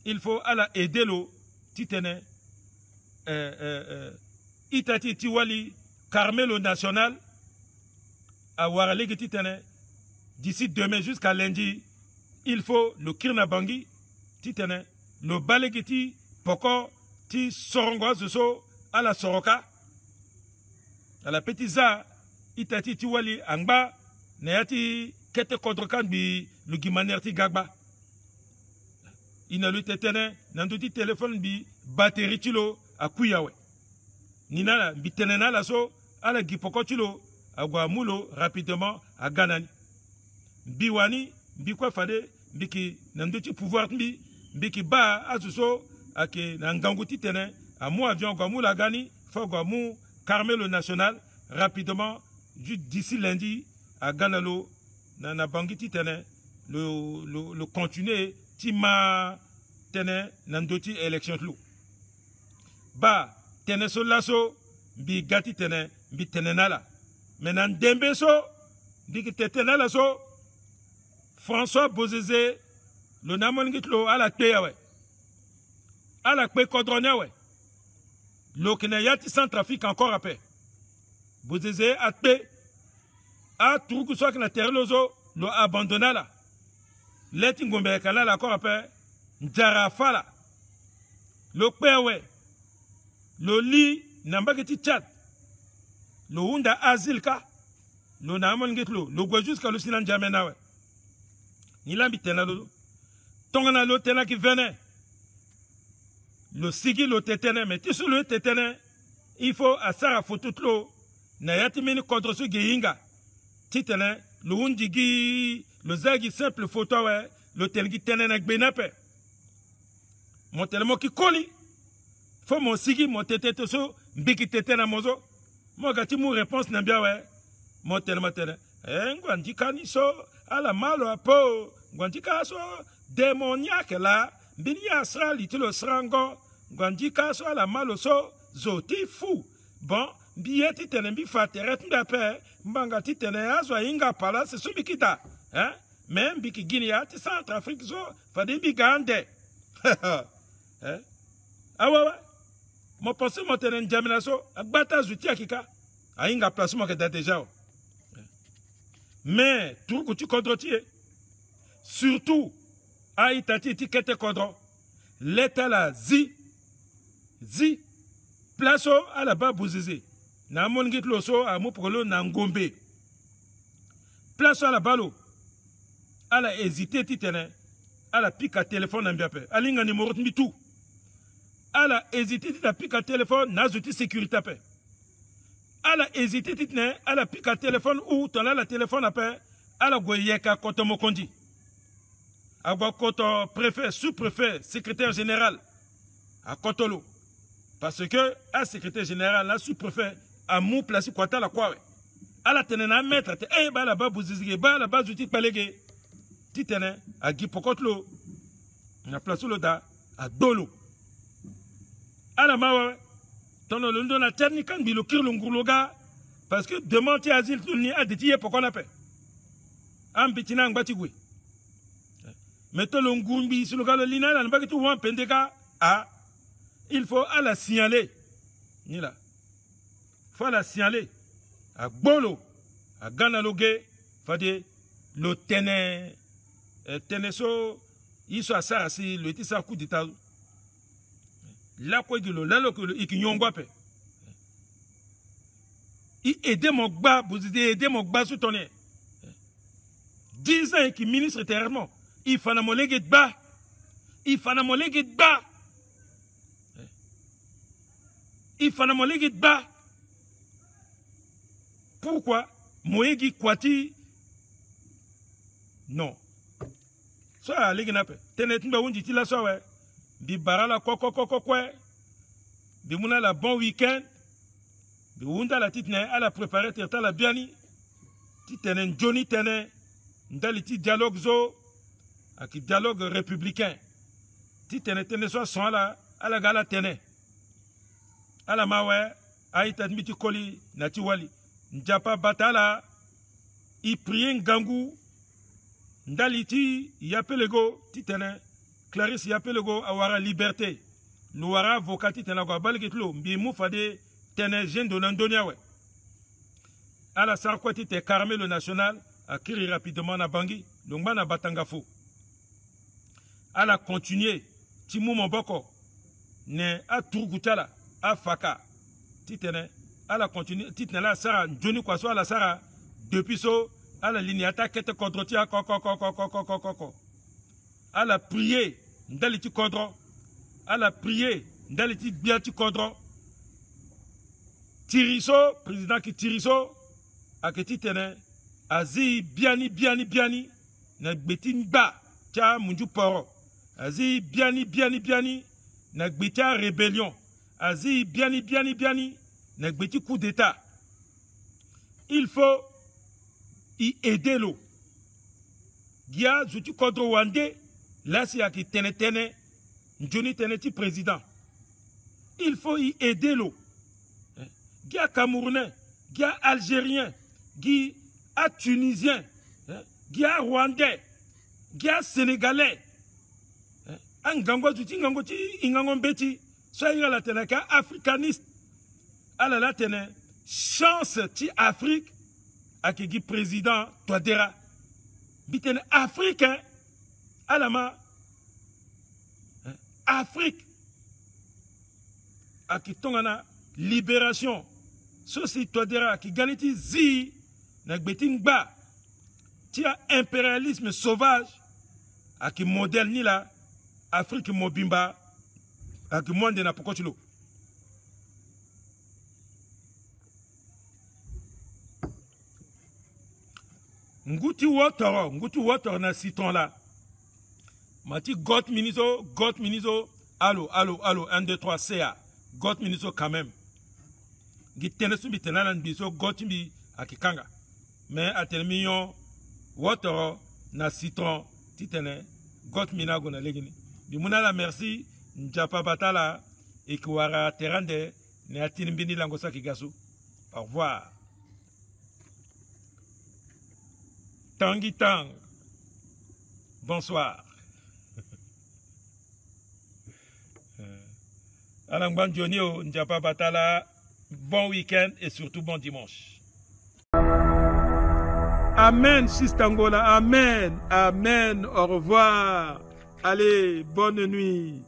S2: Il faut à la aider le titane, Itati Tiwali. Carmelo National, à Waralegi Titane, d'ici demain jusqu'à lundi, il faut le Kirnabangi, Titane, le Balegiti, Poko, Ti Sorongo, Zoso, à la Soroka, à la Petiza, Itati Tiwali, Angba, Neati, Kete Kodrokan, bi, le Guimanerti Gagba. Il n'a lu Tétene, Nandouti téléphone, bi, batterie Tilo, à Kouyawe. Nina, bi Tenena, la so, à la Gipokotilo, à Guamulo, rapidement, à Ganani. Biwani, Bikwa Fade, Biki, Nanduti pouvoir, Biki Ba, Azuso, à que Nangangouti Tene, à moi avion Guamula Gani, faut Guamou, Carmelo National, rapidement, d'ici lundi, à Ganalo, Nana Bangiti Tene, le continuer, Tima Tene, Nanduti élection Tlou. Ba, Tene Solaso, Bi Gati Tene, Bi Tenenala. Maintenant, Dembe so, Bi Tenenala so, François Bozeze, le Namongitlo, à la Teyawe. À la Kwe Kodronia, le Kenayati sans trafic encore après. Bozeze a Te, a Troukou soit que la terre lozo, le abandonna là. Letingombe Kanala encore après, Njarafala. Le Kwewe. Le lit n'ambageti chat. Le hunda azilka. Le namongitlo. Le gwa jusqu'à le sinan jamenawe. Ni lambi tena lolo. Tongana lo tena qui venait. Le sigi lo tetene. Mais tu le tetene. Il faut à Sarah Fotutlo. Nayati mini contre ce geinga. Titene. Le hundigi. Le zagi simple photo. Le tengi tene nak benape. mon tellement qui colle faut mon sigi mon tete to so mbiki tete na mozo mo gati mu réponse na bien ouais mon tellement tene ngwandi kaniso ala malo apo ngwandi kaso démoniaque là bini asra litilo srango ngwandi kaso ala malo so zoti fou bon bieti tene bi fateret ndape mbanga ti tene aso inga pala se subikita hein même biki Guinea ti Centrafrique so fade bi gande hein awa mo pense mo tene njamina so agbata zuti akika ainga place mo ke déjà mais tout que tu contrôles surtout aitati ti kete kodro l'état la zi place à la bas bouzizi na mon git loso a mo prolo na ngombe place à la balo à la hésité ti tene à la pique à téléphone na mbiape alinga numéro mi tout à la hésité ti ta pique à téléphone na zuti sécurité pe à la hésité ti tene à la pique à téléphone ou ton la téléphone après à la goyeka koto mokondi agwa koto préfet sous-préfet secrétaire général à Kotolo parce que à secrétaire général la sous-préfet a mou placé quoi la quoi à la tenena maître eh ba la ba buzizige ba la ba zuti palege ti tene a gipokotlo na place lo da a dolo à la mawa tono lo ndona tani kan bilo kirlo nguloga parce que demander asile ni a détié pourquoi na pe am bitina ngati gwe mettons le ngumbi sur le gars de l'ina là n'importe où un pendeka ah il faut à la signaler ni là faut la signaler à bolo à ganalogue fade le teneso il soit ça si le tisa coup d'état là quoi de là le que ikinyongwa pe il aider mon gba vous aider mon gba sous tonner 10 ans qui ministre terrement il faut na molege ba il faut na molege ba il faut na molege ba pourquoi moyegi kwati non so alege na pe tenet mba wunji ti la so we bi barala kokokokokwe bi muna la bon week-end bi wunda la titne ala préparer terta la biani ti tenen Johnny tenen ndali ti dialogue zo aki dialogue républicain ti tene tene so son à la gala tene ala mawe aita miti koli na ti wali njapa batala i prien gangu ndali ti yapelego ti tene Clarisse yapelego awara liberté luara avocat ti tene ko balgetlo mbi mu fade tene jeune de l'Andonia we ala sarkwati te Carmel le national akiri rapidement na bangi longba na batanga fo à la continuer Timou Moboko ne a Tourgoutala a Faka titene à la continuer titene la Sarah Johnny Kwaso à la Sarah depuis so à la ligne attaque te contre tia koko à la prier ndaliti kodro à la prier ndaliti biati kodro Tiriso président qui Tiriso a que titene azi biani na betin ba tia munju poro azi biani na gbeta rébellion azi biani na gbeti coup d'état il faut y aider lo gia zuti kodro wande là c'est qui tene Johnny teneti président il faut y aider lo gia camerounais gia algérien gia tunisien gia rwandais gia sénégalais angango zuti ngango ti ingango mbeti so ira la tene ka africaniste ala la tene chance ti Afrique akigi président Touadéra bitene africain ala ma Afrique akitongana libération so si Touadéra ki ganiti zi na gbetin ba ti impérialisme sauvage aki modèle ni la Afrique mobimba aki monde na pokotulo nguti water na citron la mati got minizo Allô, 1, 2, 3, CA. Got miniso quand même. Gitene su bitena biso got mi akikanga. Mais atelmion water na citron titene got mina gona legini. Bimuna la merci njapa batala ekwara terande ne atinimbini langosa kigasu. Au revoir. Tangi Tang. Bonsoir. Alangban Jonio, Njapa Batala, bon week-end et surtout bon dimanche. Amen, Sistangola, amen, amen, au revoir. Allez, bonne nuit.